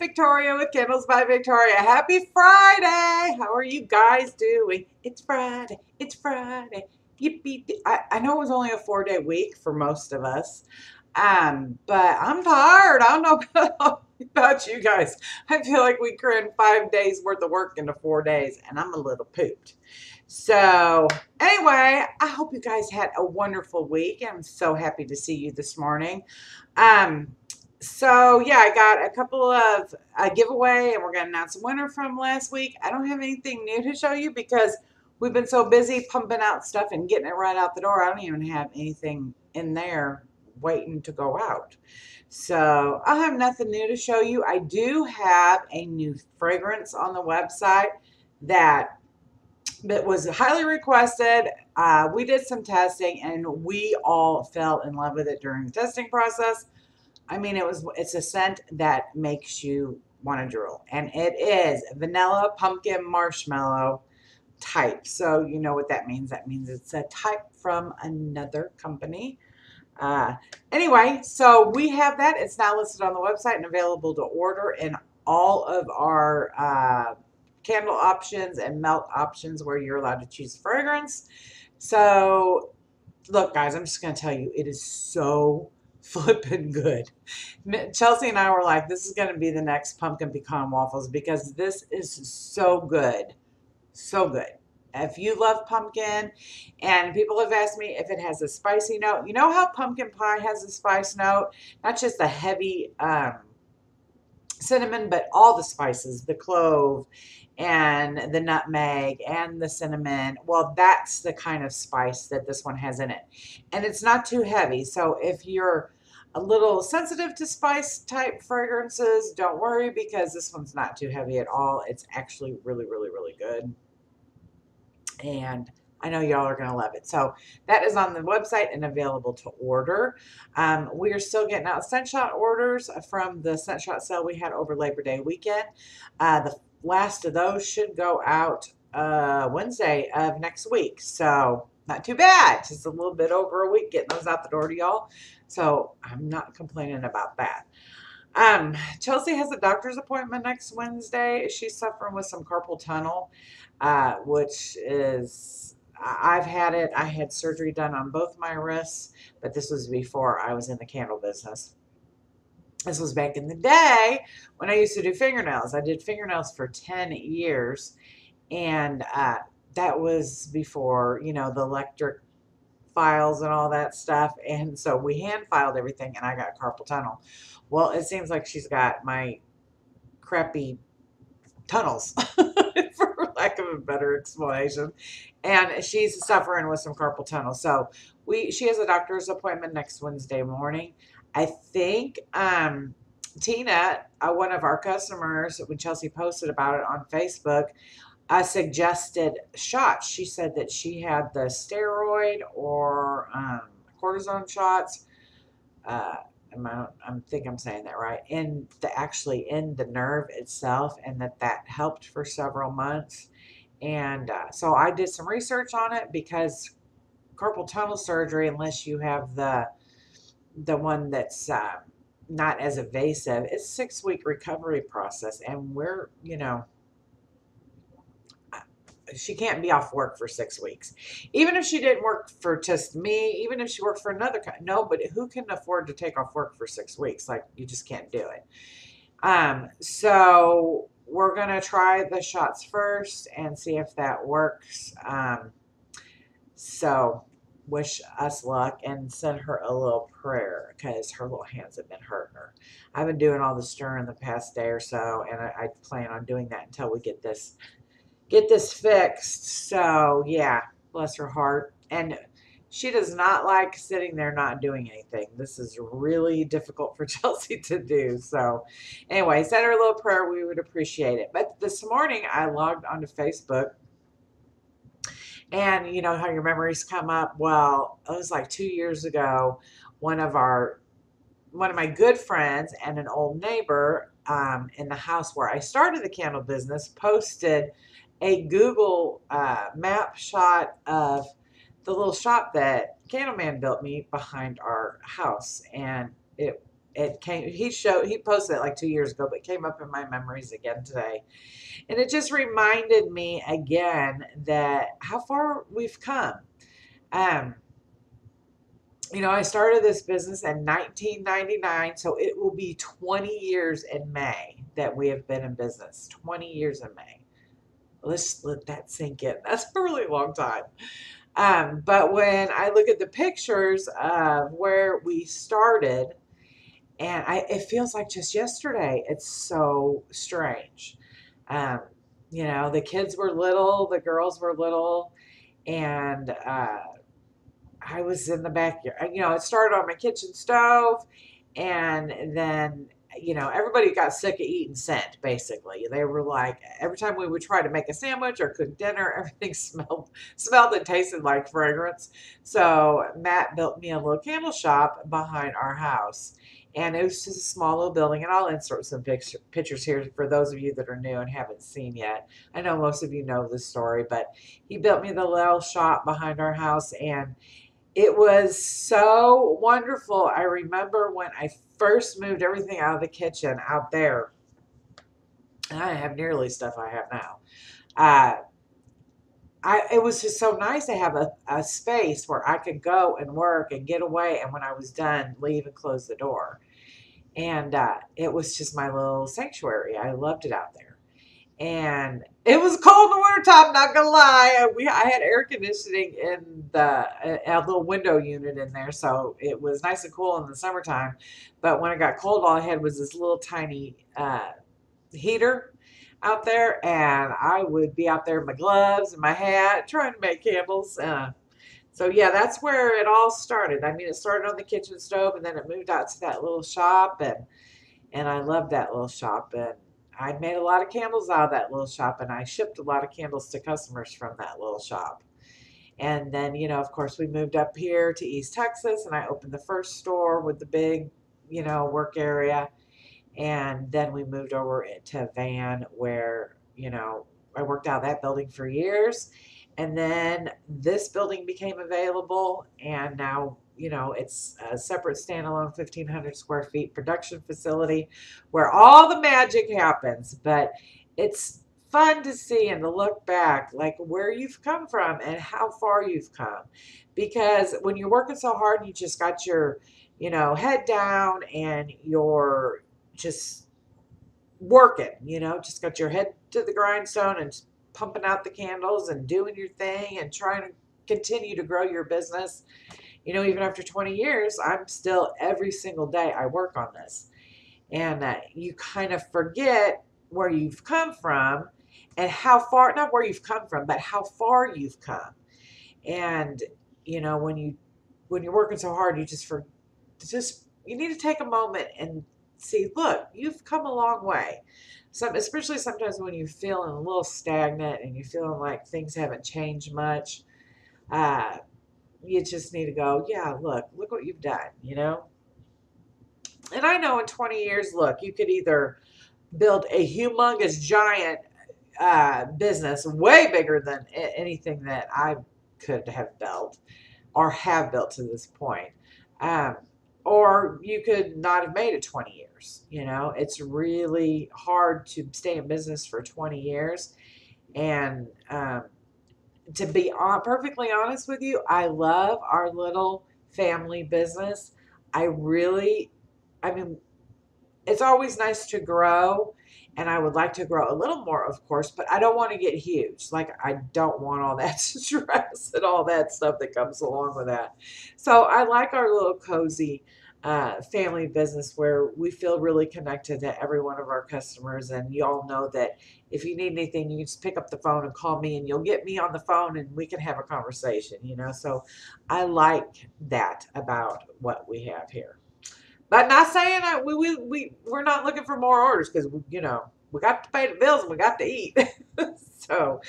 Victoria with Candles by Victoria. Happy Friday! How are you guys doing? It's Friday. It's Friday. Yippee! I know it was only a 4-day week for most of us, but I'm tired. I don't know about you guys. I feel like we crammed 5 days worth of work into 4 days, and I'm a little pooped. So, anyway, I hope you guys had a wonderful week. I'm so happy to see you this morning. Um, so yeah, I got a couple of a giveaway, and we're going to announce a winner from last week. I don't have anything new to show you because we've been so busy pumping out stuff and getting it right out the door. I don't even have anything in there waiting to go out. So I have nothing new to show you. I do have a new fragrance on the website that was highly requested. We did some testing, and we all fell in love with it during the testing process. I mean, it's a scent that makes you want to drool, and it is vanilla pumpkin marshmallow type. So you know what that means. That means it's a type from another company. Uh, anyway, so we have that. It's now listed on the website and available to order in all of our candle options and melt options where you're allowed to choose fragrance. So look, guys, I'm just going to tell you, it is so flippin' good. Chelsea and I were like, this is going to be the next pumpkin pecan waffles because this is so good. So good. If you love pumpkin, and people have asked me if it has a spicy note. You know how pumpkin pie has a spice note? Not just the heavy cinnamon, but all the spices, the clove and the nutmeg and the cinnamon. Well, that's the kind of spice that this one has in it. And it's not too heavy. So if you're a little sensitive to spice type fragrances, don't worry because this one's not too heavy at all. It's actually really, really, really good. And I know y'all are going to love it. So that is on the website and available to order. We are still getting out scent shot orders from the scent shot sale we had over Labor Day weekend. The last of those should go out Wednesday of next week. So not too bad. Just a little bit over a week getting those out the door to y'all. So I'm not complaining about that. Chelsea has a doctor's appointment next Wednesday. She's suffering with some carpal tunnel, which is, I've had it. I had surgery done on both my wrists, but this was before I was in the candle business. This was back in the day when I used to do fingernails. I did fingernails for 10 years, and that was before, you know, the electric files and all that stuff. And so we hand filed everything, and I got carpal tunnel. Well, it seems like she's got my crappy tunnels, for lack of a better explanation. And she's suffering with some carpal tunnel. So she has a doctor's appointment next Wednesday morning. I think Tina, one of our customers, when Chelsea posted about it on Facebook, suggested shots. She said that she had the steroid or cortisone shots. I think I'm saying that right. Actually in the nerve itself, and that helped for several months. And so I did some research on it because carpal tunnel surgery, unless you have the one that's not as evasive, it's a 6-week recovery process, and we're, you know, she can't be off work for 6 weeks. Even if she didn't work for just me, even if she worked for another company, nobody who can afford to take off work for 6 weeks. Like, you just can't do it. So we're gonna try the shots first and see if that works. So wish us luck and send her a little prayer because her little hands have been hurting her. I've been doing all the stirring the past day or so, and I plan on doing that until we get this fixed. So yeah, bless her heart. And she does not like sitting there not doing anything. This is really difficult for Chelsea to do. So anyway, send her a little prayer. We would appreciate it. But this morning I logged onto Facebook, and you know how your memories come up. Well, it was like 2 years ago. One of my good friends and an old neighbor in the house where I started the candle business posted a Google map shot of the little shop that Candleman built me behind our house. And it came, he posted it like 2 years ago, but it came up in my memories again today. And it just reminded me again that how far we've come. Um, I started this business in 1999, so it will be 20 years in May that we have been in business. 20 years in May. Let's let that sink in. That's a really long time. But when I look at the pictures of where we started, and it feels like just yesterday. It's so strange. Um, the kids were little, the girls were little, and I was in the backyard. It started on my kitchen stove, and then everybody got sick of eating scent. Basically, they were like, every time we would try to make a sandwich or cook dinner, everything smelled and tasted like fragrance. So Matt built me a little candle shop behind our house. And it was just a small little building, and I'll insert some pictures here for those of you that are new and haven't seen yet. I know most of you know this story, but he built me the little shop behind our house, and it was so wonderful. I remember when I first moved everything out of the kitchen out there, and I have nearly stuff I have now. Uh, it was just so nice to have a space where I could go and work and get away, and when I was done, leave and close the door. And it was just my little sanctuary. I loved it out there. And it was cold in the wintertime, not gonna lie. I had air conditioning in a little window unit in there, so it was nice and cool in the summertime. But when it got cold, all I had was this little tiny heater out there, and I would be out there in my gloves and my hat trying to make candles. So yeah, that's where it all started. I mean, it started on the kitchen stove, and then it moved out to that little shop, and I loved that little shop. And I made a lot of candles out of that little shop, and I shipped a lot of candles to customers from that little shop. And then, of course, we moved up here to East Texas, and I opened the first store with the big, work area. And then we moved over to Van, where, I worked out that building for years. And then this building became available, and now, it's a separate standalone 1,500 square feet production facility where all the magic happens. But it's fun to see and to look back, like where you've come from and how far you've come. Because when you're working so hard, you just got your, head down, and you're just working, just got your head to the grindstone and pumping out the candles and doing your thing and trying to continue to grow your business. Even after 20 years, I'm still every single day I work on this. And you kind of forget where you've come from and how far, not where you've come from, but how far you've come. And, when you're working so hard, you need to take a moment and see, look, you've come a long way. Especially sometimes when you're feeling a little stagnant and you're feeling like things haven't changed much, uh, you just need to go, yeah, look what you've done. And I know in 20 years, look, you could either build a humongous giant business way bigger than anything that I could have built or have built to this point. Um, or you could not have made it 20 years. It's really hard to stay in business for 20 years. And to be perfectly honest with you, I love our little family business. I mean, it's always nice to grow, and I would like to grow a little more, of course, but I don't want to get huge. Like, I don't want all that stress and all that stuff that comes along with that. So I like our little cozy family business where we feel really connected to every one of our customers. And you all know that if you need anything, you can just pick up the phone and call me, and you'll get me on the phone and we can have a conversation. So I like that about what we have here. But not saying that we're not looking for more orders, because we got to pay the bills and we got to eat. So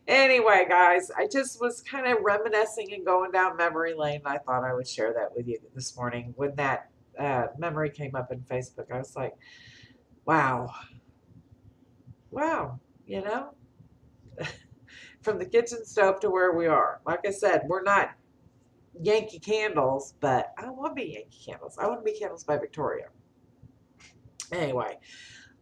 anyway, guys, I just was kind of reminiscing and going down memory lane. I thought I would share that with you this morning. When that memory came up in Facebook, I was like, wow, wow, you know, from the kitchen stove to where we are. Like I said, we're not Yankee candles, but I don't want to be Yankee candles. I want to be Candles by Victoria. Anyway,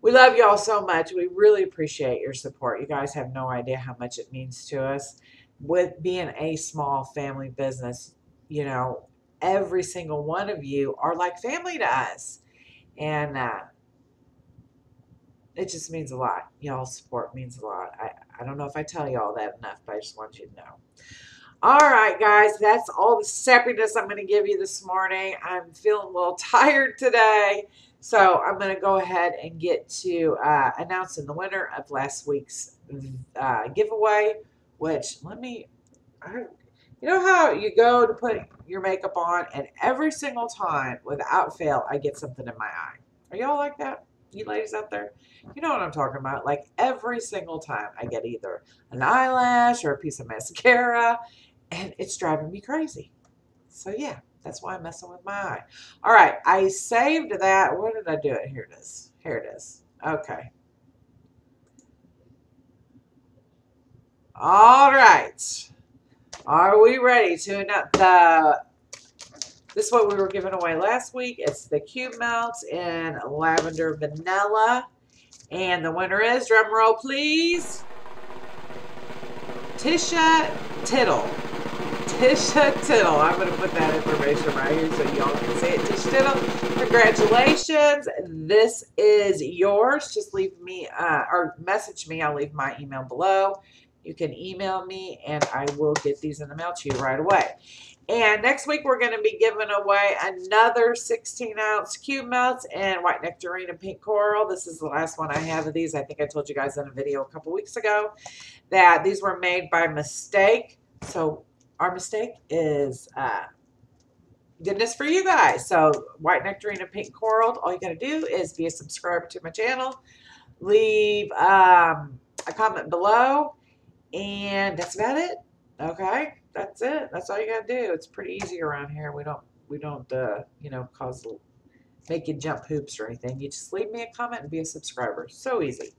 we love y'all so much. We really appreciate your support. You guys have no idea how much it means to us. With being a small family business, you know, every single one of you are like family to us. And it just means a lot. Y'all's support means a lot. I don't know if I tell y'all that enough, but I just want you to know. All right, guys, that's all the sepiness I'm going to give you this morning. I'm feeling a little tired today, so I'm going to go ahead and get to announcing the winner of last week's giveaway, which you know how you go to put your makeup on, and every single time, without fail, I get something in my eye. Are y'all like that? You ladies out there? You know what I'm talking about. Like every single time I get either an eyelash or a piece of mascara, and it's driving me crazy. So yeah, that's why I'm messing with my eye. All right, I saved that. Where did I do it? Here it is. Here it is. Okay. All right. Are we ready to announce this is what we were giving away last week. It's the Cube Melts in Lavender Vanilla. And the winner is, drum roll please, Tisha Tittle. Tisha Tittle. I'm going to put that information right here so y'all can see it. Tisha Tittle, congratulations. This is yours. Just leave me or message me. I'll leave my email below. You can email me and I will get these in the mail to you right away. And next week, we're going to be giving away another 16-ounce Cube Melts and White Nectarine and Pink Coral. This is the last one I have of these. I think I told you guys in a video a couple weeks ago that these were made by mistake. So our mistake is goodness for you guys. So White Nectarine and Pink Coral, all you got to do is be a subscriber to my channel. Leave a comment below. And that's about it. Okay, that's it. That's all you gotta do. It's pretty easy around here. We don't you know, make you jump hoops or anything. You just leave me a comment and be a subscriber. So easy.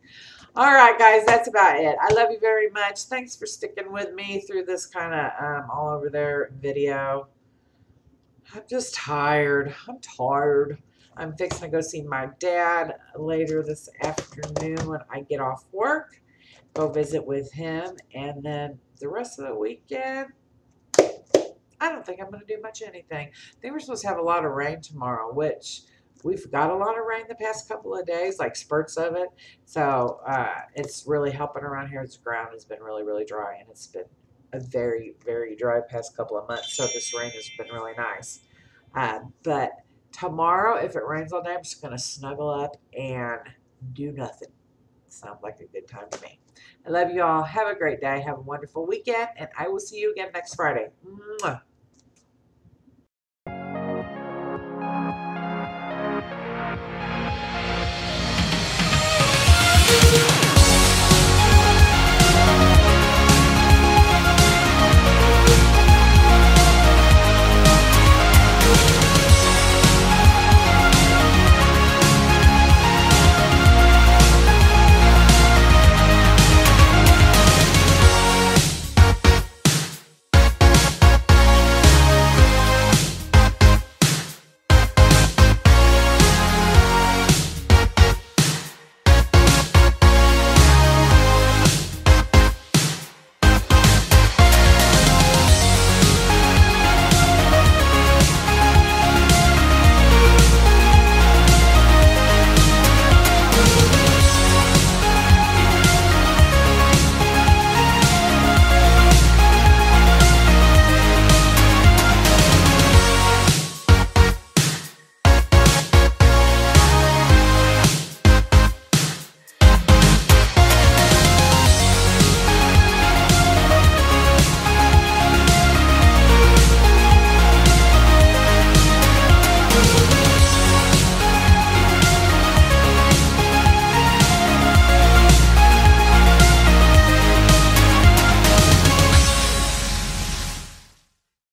All right, guys, that's about it. I love you very much. Thanks for sticking with me through this kind of all over there video. I'm just tired. I'm tired. I'm fixing to go see my dad later this afternoon when I get off work. Go visit with him, and then the rest of the weekend, I don't think I'm going to do much anything. I think we're supposed to have a lot of rain tomorrow, which we've got a lot of rain the past couple of days, like spurts of it. So it's really helping around here. The ground has been really, really dry, and it's been a very, very dry past couple of months. So this rain has been really nice. But tomorrow, if it rains all day, I'm just going to snuggle up and do nothing. Sounds like a good time to me. I love you all. Have a great day. Have a wonderful weekend, and I will see you again next Friday. Mwah.